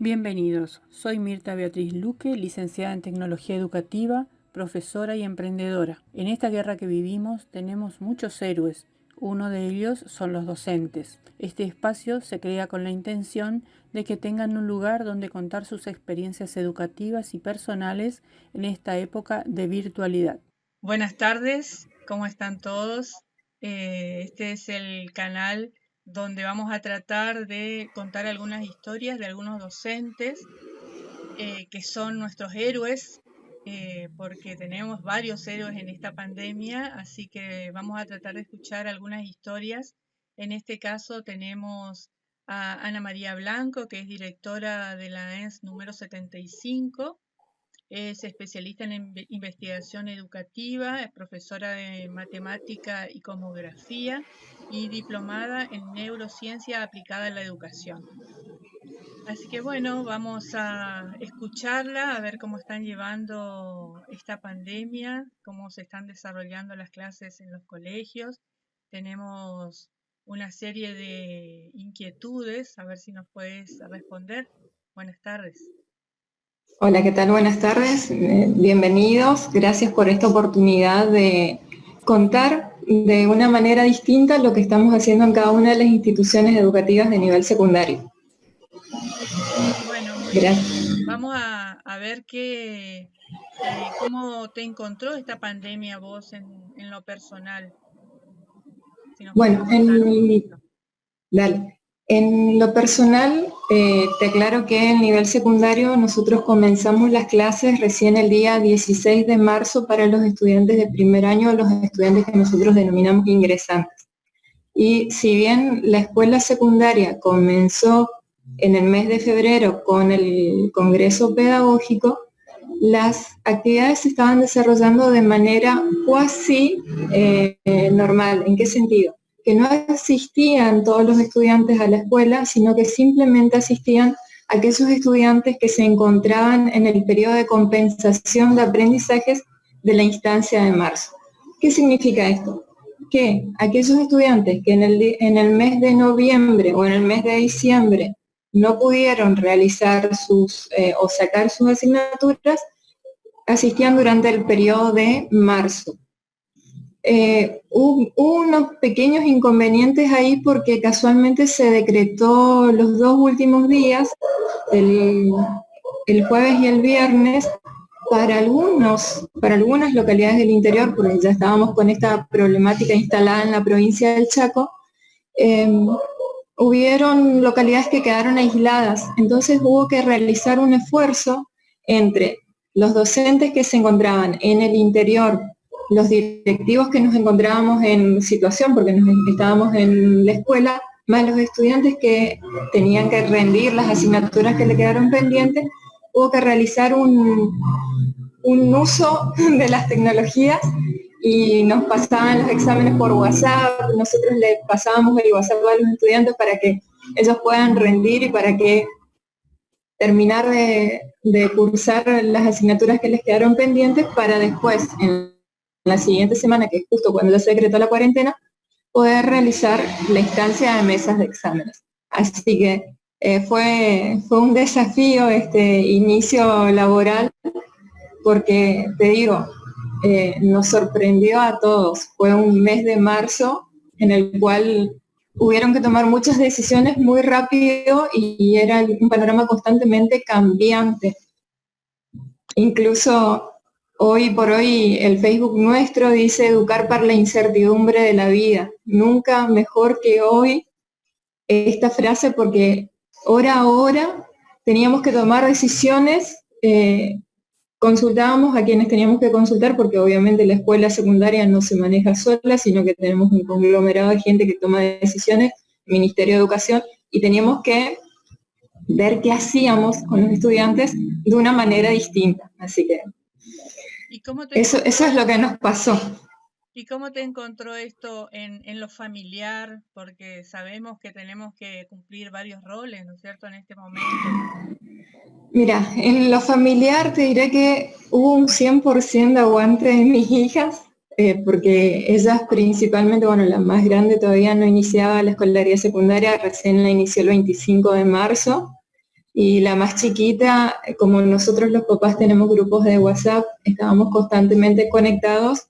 Bienvenidos, soy Mirta Beatriz Luque, licenciada en Tecnología Educativa, profesora y emprendedora. En esta guerra que vivimos tenemos muchos héroes, uno de ellos son los docentes. Este espacio se crea con la intención de que tengan un lugar donde contar sus experiencias educativas y personales en esta época de virtualidad. Buenas tardes, ¿cómo están todos? Este es el canal donde vamos a tratar de contar algunas historias de algunos docentes que son nuestros héroes, porque tenemos varios héroes en esta pandemia, así que vamos a tratar de escuchar algunas historias. En este caso tenemos a Ana María Blanco, que es directora de la ENS número 75. Es especialista en investigación educativa, es profesora de matemática y cosmografía y diplomada en neurociencia aplicada a la educación. Así que bueno, vamos a escucharla, a ver cómo están llevando esta pandemia, cómo se están desarrollando las clases en los colegios. Tenemos una serie de inquietudes, a ver si nos puedes responder. Buenas tardes. Hola, ¿qué tal? Buenas tardes, bienvenidos. Gracias por esta oportunidad de contar de una manera distinta lo que estamos haciendo en cada una de las instituciones educativas de nivel secundario. Bueno, muy bien. Vamos a ver cómo te encontró esta pandemia vos en lo personal. Si nos Bueno, puedes contar un poquito. Dale. En lo personal, te aclaro que en nivel secundario nosotros comenzamos las clases recién el día 16 de marzo para los estudiantes de primer año, los estudiantes que nosotros denominamos ingresantes. Y si bien la escuela secundaria comenzó en el mes de febrero con el congreso pedagógico, las actividades se estaban desarrollando de manera cuasi normal. ¿En qué sentido? Que no asistían todos los estudiantes a la escuela, sino que simplemente asistían aquellos estudiantes que se encontraban en el periodo de compensación de aprendizajes de la instancia de marzo. ¿Qué significa esto? Que aquellos estudiantes que en el mes de noviembre o en el mes de diciembre no pudieron realizar o sacar sus asignaturas, asistían durante el periodo de marzo. Hubo unos pequeños inconvenientes ahí porque casualmente se decretó los dos últimos días, el jueves y el viernes, para algunas localidades del interior, porque ya estábamos con esta problemática instalada en la provincia del Chaco, hubieron localidades que quedaron aisladas, entonces hubo que realizar un esfuerzo entre los docentes que se encontraban en el interior, los directivos que nos encontrábamos en situación, porque estábamos en la escuela, más los estudiantes que tenían que rendir las asignaturas que le quedaron pendientes. Hubo que realizar un uso de las tecnologías y nos pasaban los exámenes por WhatsApp, nosotros le pasábamos el WhatsApp a los estudiantes para que ellos puedan rendir y para que terminar de cursar las asignaturas que les quedaron pendientes para después, en la siguiente semana, que es justo cuando ya se decretó la cuarentena, poder realizar la instancia de mesas de exámenes. Así que fue un desafío este inicio laboral, porque te digo, nos sorprendió a todos. Fue un mes de marzo en el cual hubieron que tomar muchas decisiones muy rápido y era un panorama constantemente cambiante. Incluso hoy por hoy el Facebook nuestro dice educar para la incertidumbre de la vida. Nunca mejor que hoy esta frase, porque hora a hora teníamos que tomar decisiones, consultábamos a quienes teníamos que consultar, porque obviamente la escuela secundaria no se maneja sola, sino que tenemos un conglomerado de gente que toma decisiones, Ministerio de Educación, y teníamos que ver qué hacíamos con los estudiantes de una manera distinta. Así que eso es lo que nos pasó. ¿Y cómo te encontró esto en lo familiar? Porque sabemos que tenemos que cumplir varios roles, ¿no es cierto?, en este momento. Mira, en lo familiar te diré que hubo un 100% de aguante de mis hijas, porque ellas principalmente, bueno, la más grande todavía no iniciaba la escolaridad secundaria, recién la inició el 25 de marzo, y la más chiquita, como nosotros los papás tenemos grupos de WhatsApp, estábamos constantemente conectados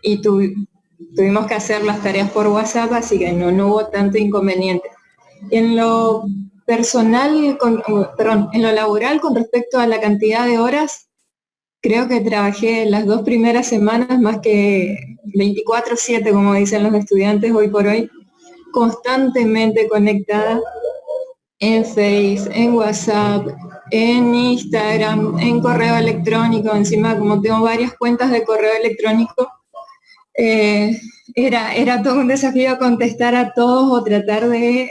y tuvimos que hacer las tareas por WhatsApp, así que no hubo tanto inconveniente. En lo personal, en lo laboral, con respecto a la cantidad de horas, creo que trabajé las 2 primeras semanas más que 24/7, como dicen los estudiantes hoy por hoy, constantemente conectada en Face, en WhatsApp, en Instagram, en correo electrónico. Encima, como tengo varias cuentas de correo electrónico, era todo un desafío contestar a todos o tratar de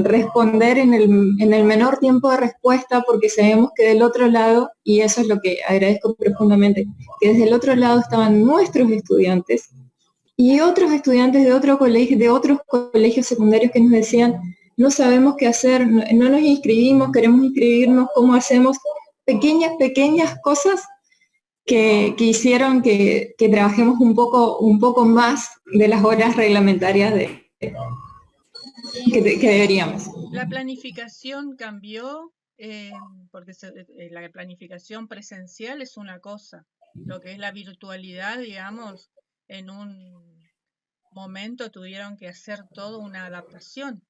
responder en el menor tiempo de respuesta, porque sabemos que del otro lado, y eso es lo que agradezco profundamente, que desde el otro lado estaban nuestros estudiantes y otros estudiantes de otros colegios secundarios que nos decían: no sabemos qué hacer, no nos inscribimos, queremos inscribirnos, ¿cómo hacemos? Pequeñas cosas que hicieron que trabajemos un poco más de las horas reglamentarias que deberíamos. La planificación cambió, porque la planificación presencial es una cosa, lo que es la virtualidad, digamos, en un momento tuvieron que hacer toda una adaptación.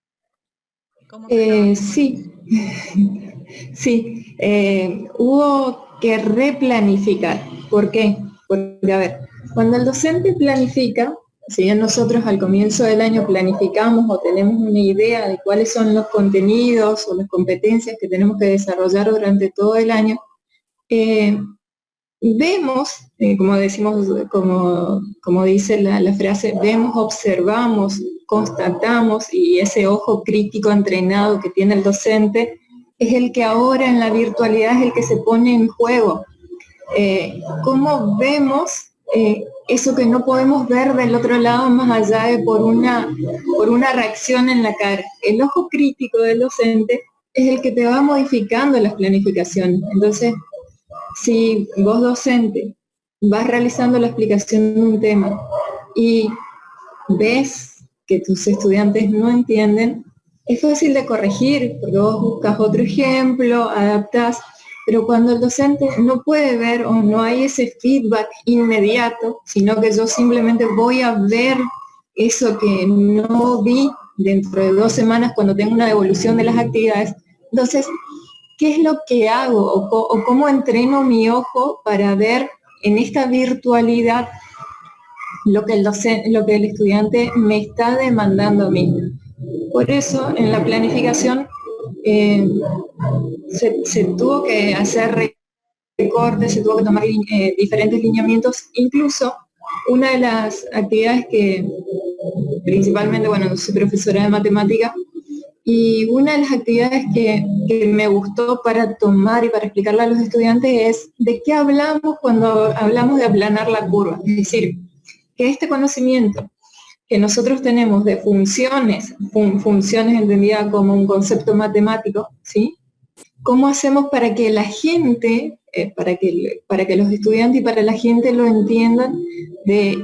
¿Cómo sí, sí, hubo que replanificar. ¿Por qué? Porque, a ver, cuando el docente planifica, si bien nosotros al comienzo del año planificamos o tenemos una idea de cuáles son los contenidos o las competencias que tenemos que desarrollar durante todo el año, vemos, como decimos, como dice la frase, vemos, observamos, constatamos, y ese ojo crítico entrenado que tiene el docente es el que ahora en la virtualidad es el que se pone en juego. ¿Cómo vemos eso que no podemos ver del otro lado más allá de por una reacción en la cara? El ojo crítico del docente es el que te va modificando las planificaciones. Entonces, si vos, docente, vas realizando la explicación de un tema y ves que tus estudiantes no entienden, es fácil de corregir, porque vos buscas otro ejemplo, adaptás, pero cuando el docente no puede ver o no hay ese feedback inmediato, sino que yo simplemente voy a ver eso que no vi dentro de 2 semanas cuando tengo una devolución de las actividades, entonces, ¿qué es lo que hago o cómo entreno mi ojo para ver en esta virtualidad lo que el estudiante me está demandando a mí? Por eso, en la planificación se tuvo que hacer recortes, se tuvo que tomar diferentes lineamientos. Incluso una de las actividades que, principalmente, bueno, soy profesora de matemática, y una de las actividades que me gustó para tomar y para explicarle a los estudiantes es de qué hablamos cuando hablamos de aplanar la curva. Es decir, que este conocimiento que nosotros tenemos de funciones entendidas como un concepto matemático, ¿sí? ¿Cómo hacemos para que la gente, para que los estudiantes y para la gente lo entiendan, de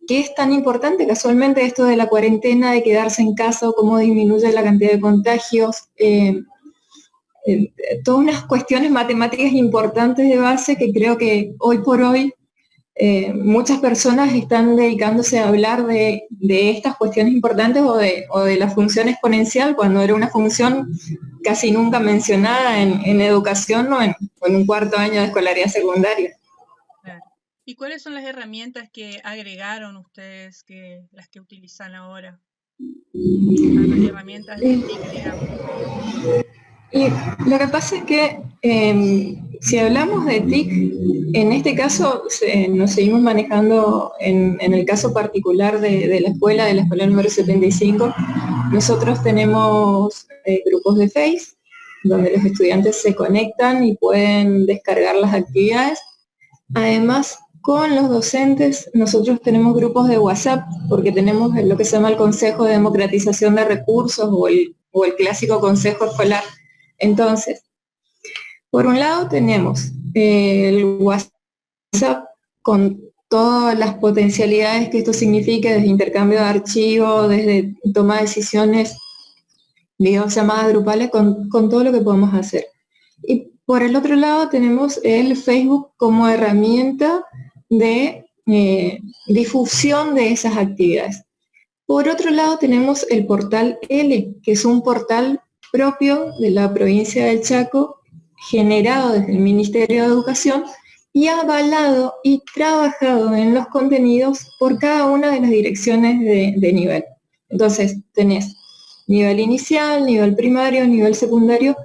qué es tan importante casualmente esto de la cuarentena, de quedarse en casa, o cómo disminuye la cantidad de contagios? Todas unas cuestiones matemáticas importantes de base que creo que hoy por hoy muchas personas están dedicándose a hablar de estas cuestiones importantes o de la función exponencial, cuando era una función casi nunca mencionada en educación o en un 4º año de escolaridad secundaria. Claro. ¿Y cuáles son las herramientas que agregaron ustedes, las que utilizan ahora? Las herramientas de TIC, digamos. Y lo que pasa es que si hablamos de TIC, en este caso nos seguimos manejando en el caso particular de la escuela número 75. Nosotros tenemos grupos de Face, donde los estudiantes se conectan y pueden descargar las actividades. Además, con los docentes nosotros tenemos grupos de WhatsApp, porque tenemos lo que se llama el Consejo de Democratización de Recursos o el clásico Consejo Escolar. Entonces, por un lado tenemos el WhatsApp con todas las potencialidades que esto significa, desde intercambio de archivos, desde toma de decisiones videollamadas grupales con todo lo que podemos hacer. Y por el otro lado tenemos el Facebook como herramienta de difusión de esas actividades. Por otro lado tenemos el portal L, que es un portal propio de la provincia del Chaco, generado desde el Ministerio de Educación y avalado y trabajado en los contenidos por cada una de las direcciones de nivel. Entonces tenés nivel inicial, nivel primario, nivel secundario,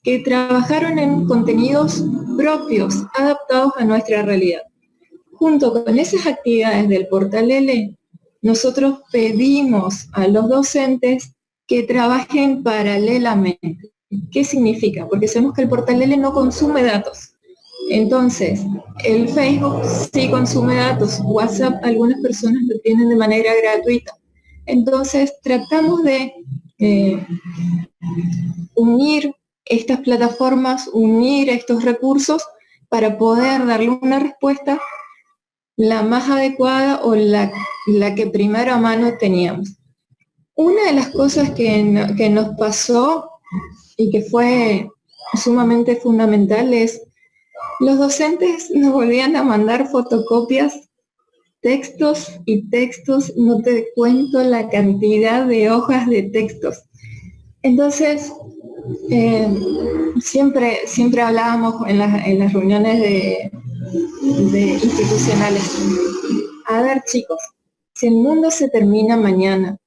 que trabajaron en contenidos propios, adaptados a nuestra realidad. Junto con esas actividades del portal L, nosotros pedimos a los docentes que trabajen paralelamente. ¿Qué significa? Porque sabemos que el portal L no consume datos. Entonces, el Facebook sí consume datos. WhatsApp algunas personas lo tienen de manera gratuita. Entonces, tratamos de unir estas plataformas, unir estos recursos para poder darle una respuesta la más adecuada o la que primero a mano teníamos. Una de las cosas que nos pasó y que fue sumamente fundamental es los docentes nos volvían a mandar fotocopias, textos y textos, no te cuento la cantidad de hojas de textos. Entonces, siempre hablábamos en las reuniones de institucionales. A ver, chicos, si el mundo se termina mañana,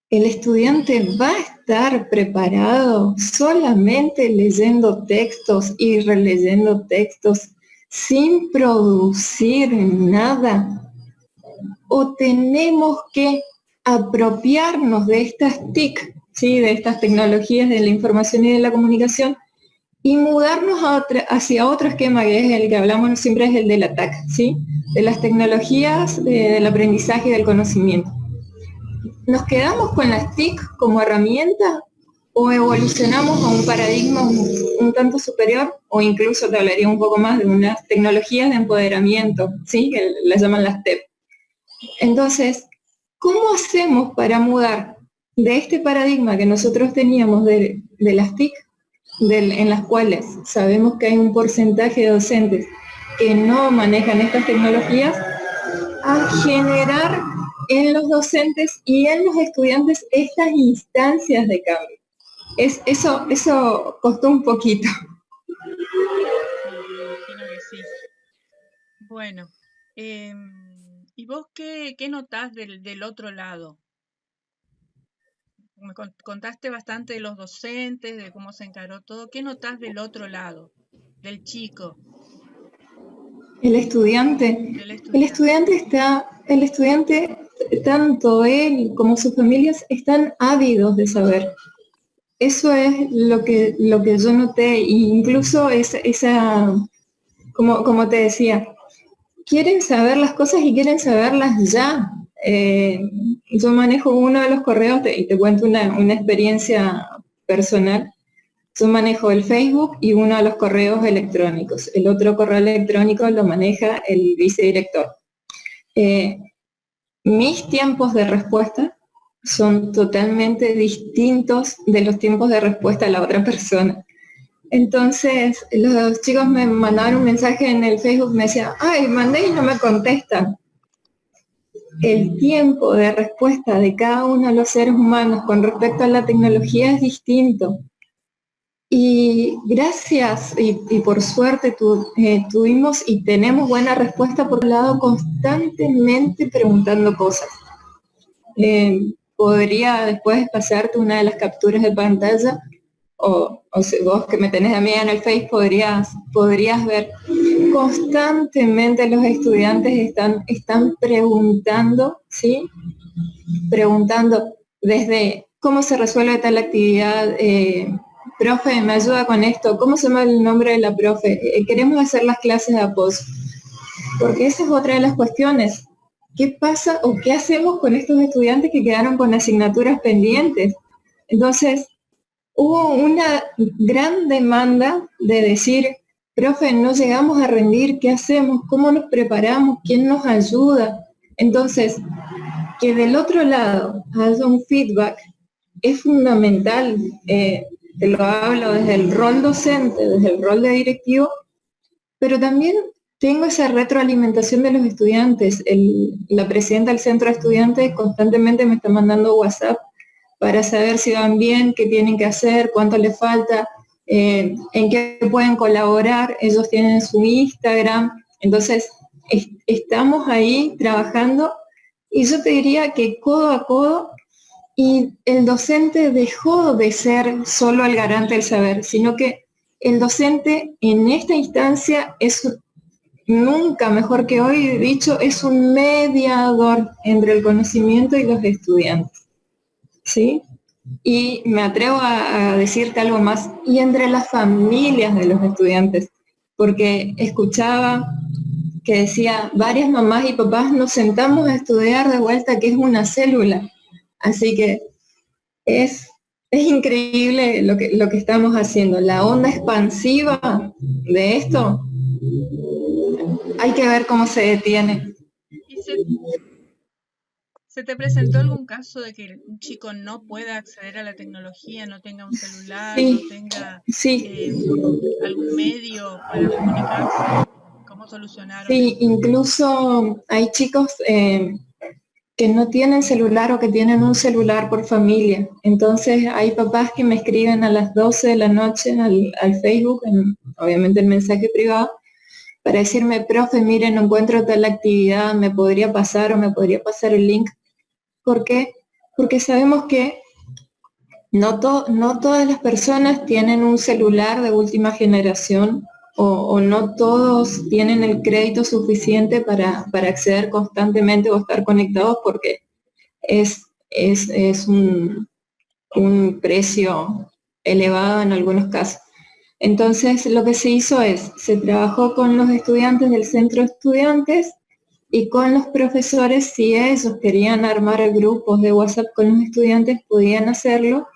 ¿el estudiante va a estar preparado solamente leyendo textos y releyendo textos sin producir nada? ¿O tenemos que apropiarnos de estas TIC, ¿sí? De estas tecnologías de la información y de la comunicación, y mudarnos hacia otro esquema, que es el que hablamos siempre, es el del ATAC, ¿sí? De las tecnologías del aprendizaje y del conocimiento? ¿Nos quedamos con las TIC como herramienta o evolucionamos a un paradigma un tanto superior, o incluso te hablaría un poco más de unas tecnologías de empoderamiento, ¿sí? Que las llaman las TEP? Entonces, ¿cómo hacemos para mudar de este paradigma que nosotros teníamos de las TIC, en las cuales sabemos que hay un porcentaje de docentes que no manejan estas tecnologías, a generar en los docentes y en los estudiantes estas instancias de cambio? Eso costó un poquito. Imagino que sí. Bueno, ¿y vos qué notás del otro lado? Me contaste bastante de los docentes, de cómo se encaró todo. ¿Qué notás del otro lado, del chico? El estudiante, tanto él como sus familias, están ávidos de saber. Eso es lo que yo noté, e incluso como te decía, quieren saber las cosas y quieren saberlas ya. Yo manejo uno de los correos, y te cuento una experiencia personal. Yo manejo el Facebook y uno de los correos electrónicos. El otro correo electrónico lo maneja el vicedirector. Mis tiempos de respuesta son totalmente distintos de los tiempos de respuesta de la otra persona. Entonces, los chicos me mandaban un mensaje en el Facebook, me decían, ay, mandé y no me contestan. El tiempo de respuesta de cada uno de los seres humanos con respecto a la tecnología es distinto. Y gracias y por suerte tuvimos y tenemos buena respuesta por un lado, constantemente preguntando cosas. Podría después pasarte una de las capturas de pantalla, o si vos que me tenés a mí en el Face podrías ver. Constantemente los estudiantes están preguntando, ¿sí? Preguntando desde cómo se resuelve tal actividad, profe, me ayuda con esto, ¿cómo se llama el nombre de la profe? Queremos hacer las clases de apoyo. Porque esa es otra de las cuestiones. ¿Qué pasa o qué hacemos con estos estudiantes que quedaron con asignaturas pendientes? Entonces, hubo una gran demanda de decir, profe, no llegamos a rendir, ¿qué hacemos? ¿Cómo nos preparamos? ¿Quién nos ayuda? Entonces, que del otro lado haya un feedback es fundamental, te lo hablo desde el rol docente, desde el rol de directivo, pero también tengo esa retroalimentación de los estudiantes. La presidenta del centro de estudiantes constantemente me está mandando WhatsApp para saber si van bien, qué tienen que hacer, cuánto les falta, en qué pueden colaborar. Ellos tienen su Instagram, entonces estamos ahí trabajando, y yo te diría que codo a codo, y el docente dejó de ser solo el garante del saber, sino que el docente en esta instancia es, nunca mejor que hoy dicho, es un mediador entre el conocimiento y los estudiantes, ¿sí? Y me atrevo a decirte algo más, y entre las familias de los estudiantes, porque escuchaba que decía, varias mamás y papás nos sentamos a estudiar de vuelta qué es una célula. Así que es increíble lo que estamos haciendo. La onda expansiva de esto, hay que ver cómo se detiene. ¿Y se te presentó algún caso de que un chico no pueda acceder a la tecnología, no tenga un celular, Sí, no tenga sí. algún medio para comunicarse? ¿Cómo solucionaron Sí, eso? incluso hay chicos que no tienen celular o que tienen un celular por familia. Entonces hay papás que me escriben a las 12 de la noche al Facebook, obviamente el mensaje privado, para decirme, profe, mire, no encuentro tal actividad, ¿me podría pasar o me podría pasar el link? ¿Por qué? Porque sabemos que no todas las personas tienen un celular de última generación, o no todos tienen el crédito suficiente para acceder constantemente o estar conectados, porque es un precio elevado en algunos casos. Entonces lo que se hizo se trabajó con los estudiantes del centro de estudiantes y con los profesores. Si ellos querían armar grupos de WhatsApp con los estudiantes, podían hacerlo.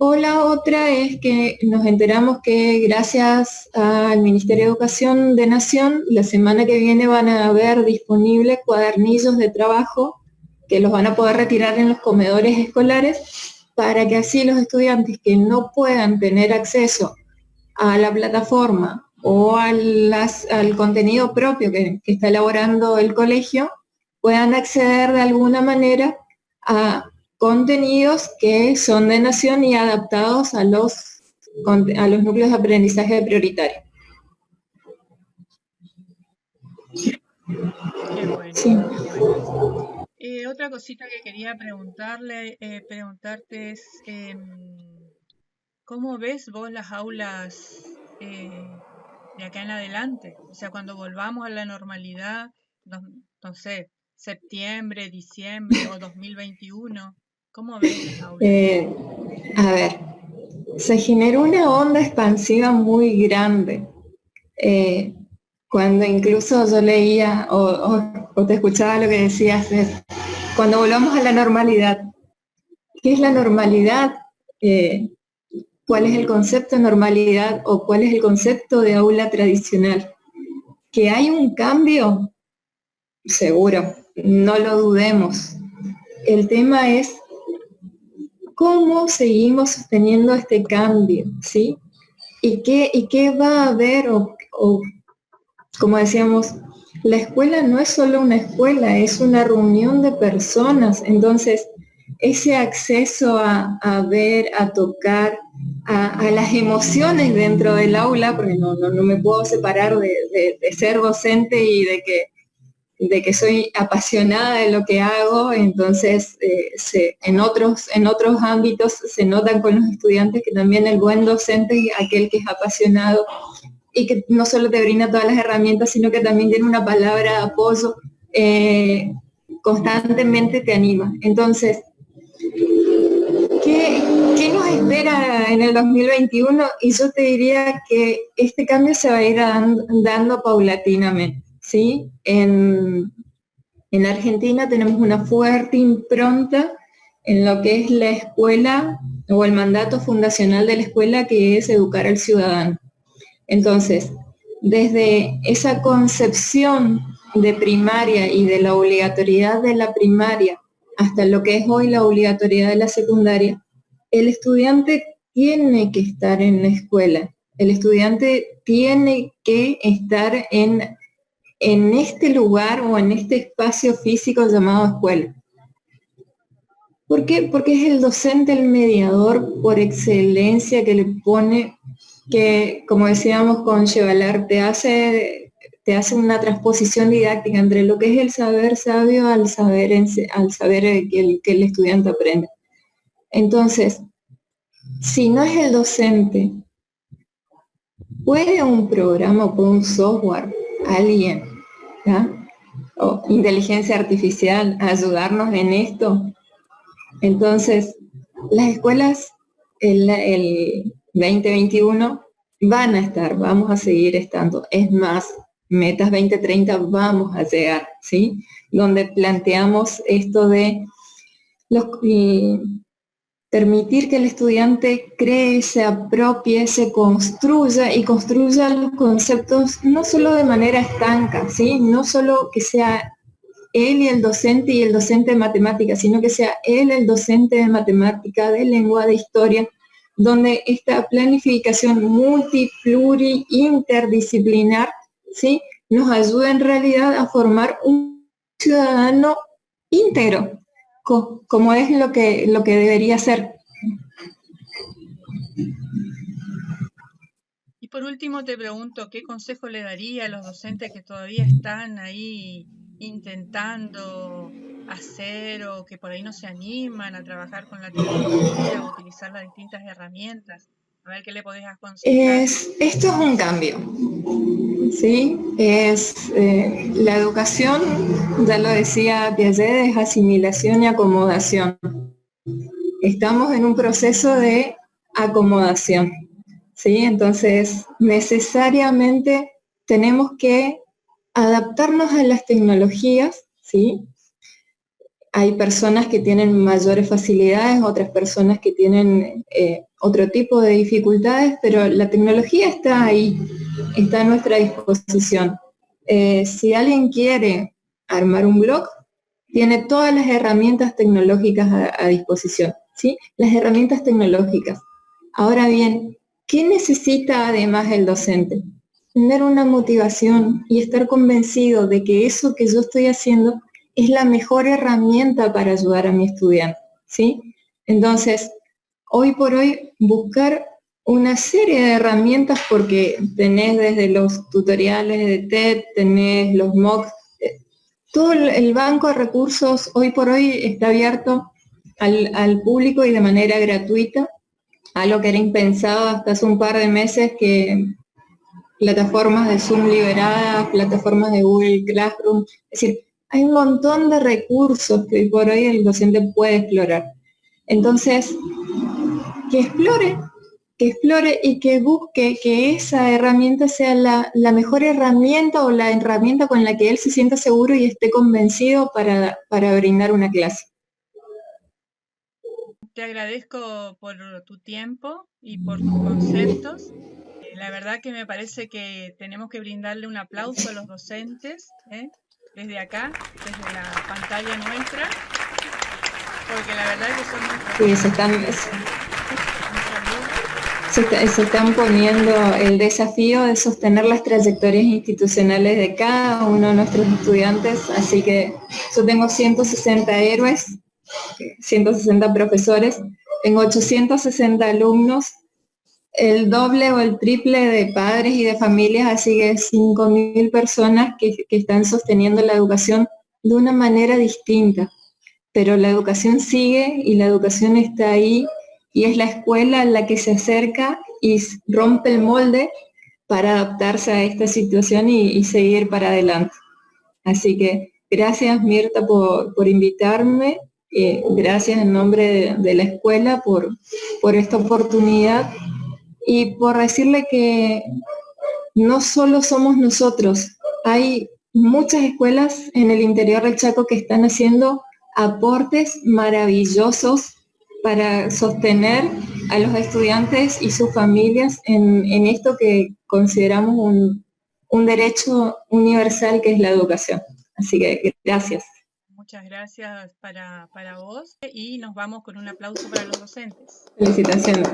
O la otra es que nos enteramos que gracias al Ministerio de Educación de Nación, la semana que viene van a haber disponibles cuadernillos de trabajo que los van a poder retirar en los comedores escolares, para que así los estudiantes que no puedan tener acceso a la plataforma o al contenido propio que está elaborando el colegio, puedan acceder de alguna manera a contenidos que son de Nación y adaptados a los núcleos de aprendizaje prioritario. Qué bueno, Sí. qué bueno. Otra cosita que quería preguntarte es, ¿cómo ves vos las aulas de acá en adelante? O sea, cuando volvamos a la normalidad, no sé, septiembre, diciembre o 2021, ¿cómo ves las aulas? A ver, se generó una onda expansiva muy grande. Cuando incluso yo leía o te escuchaba lo que decías, cuando volvamos a la normalidad. ¿Qué es la normalidad? ¿Cuál es el concepto de normalidad o cuál es el concepto de aula tradicional? ¿Que hay un cambio? Seguro, no lo dudemos. El tema es cómo seguimos sosteniendo este cambio, ¿sí? ¿Y qué va a haber? O como decíamos, la escuela no es solo una escuela, es una reunión de personas. Entonces, ese acceso a ver, a tocar, a las emociones dentro del aula, porque no me puedo separar de ser docente y de que soy apasionada de lo que hago. Entonces en otros ámbitos se notan con los estudiantes que también el buen docente es aquel que es apasionado y que no solo te brinda todas las herramientas, sino que también tiene una palabra de apoyo, constantemente te anima. Entonces, ¿qué nos espera en el 2021? Y yo te diría que este cambio se va a ir dando paulatinamente, ¿sí? En Argentina tenemos una fuerte impronta en lo que es la escuela o el mandato fundacional de la escuela, que es educar al ciudadano. Entonces, desde esa concepción de primaria y de la obligatoriedad de la primaria hasta lo que es hoy la obligatoriedad de la secundaria, el estudiante tiene que estar en la escuela, el estudiante tiene que estar en este lugar o en este espacio físico llamado escuela. ¿Por qué? Porque es el docente el mediador por excelencia que le pone, que como decíamos con Chevalar, te hace una transposición didáctica entre lo que es el saber sabio al saber que el estudiante aprende. Entonces, si no es el docente, ¿puede un programa o puede un software, alguien, ¿ya? O inteligencia artificial ayudarnos en esto? Entonces, las escuelas el 2021 vamos a seguir estando. Es más, metas 2030 vamos a llegar, ¿sí? Donde planteamos esto de permitir que el estudiante cree, se apropie, se construya y construya los conceptos no solo de manera estanca, ¿sí? No solo que sea él y el docente de matemáticas, sino que sea él el docente de matemática, de lengua, de historia, donde esta planificación multi-pluri interdisciplinar, ¿sí? Nos ayuda en realidad a formar un ciudadano íntegro, como es lo que debería ser. Y por último te pregunto, ¿qué consejo le daría a los docentes que todavía están ahí intentando hacer o que por ahí no se animan a trabajar con la tecnología o utilizar las distintas herramientas? A ver qué le podés aconsejar. Esto es un cambio, ¿sí? La educación, ya lo decía Piaget, es asimilación y acomodación. Estamos en un proceso de acomodación, ¿sí? Entonces, necesariamente tenemos que adaptarnos a las tecnologías, ¿sí? Hay personas que tienen mayores facilidades, otras personas que tienen otro tipo de dificultades, pero la tecnología está ahí, está a nuestra disposición. Si alguien quiere armar un blog, tiene todas las herramientas tecnológicas a disposición, ¿sí? Las herramientas tecnológicas. Ahora bien, ¿qué necesita además el docente? Tener una motivación y estar convencido de que eso que yo estoy haciendo es la mejor herramienta para ayudar a mi estudiante, ¿sí? Entonces, hoy por hoy, buscar una serie de herramientas, porque tenés desde los tutoriales de TED, tenés los MOOCs, todo el banco de recursos hoy por hoy está abierto al público y de manera gratuita, algo que era impensado hasta hace un par de meses, que plataformas de Zoom liberadas, plataformas de Google Classroom, es decir, hay un montón de recursos que hoy por hoy el docente puede explorar. Entonces, que explore y que busque que esa herramienta sea la mejor herramienta o la herramienta con la que él se sienta seguro y esté convencido para brindar una clase. Te agradezco por tu tiempo y por tus conceptos. La verdad que me parece que tenemos que brindarle un aplauso a los docentes, desde acá, desde la pantalla nuestra, porque la verdad que son muy se están poniendo el desafío de sostener las trayectorias institucionales de cada uno de nuestros estudiantes, así que yo tengo 160 héroes, 160 profesores, tengo 860 alumnos, el doble o el triple de padres y de familias, así que 5.000 personas que están sosteniendo la educación de una manera distinta. Pero la educación sigue y la educación está ahí, y es la escuela la que se acerca y rompe el molde para adaptarse a esta situación y seguir para adelante. Así que gracias, Mirta, por invitarme, gracias en nombre de la escuela por esta oportunidad y por decirle que no solo somos nosotros, hay muchas escuelas en el interior del Chaco que están haciendo aportes maravillosos para sostener a los estudiantes y sus familias en esto que consideramos un derecho universal, que es la educación. Así que gracias. Muchas gracias para vos y nos vamos con un aplauso para los docentes. Felicitaciones.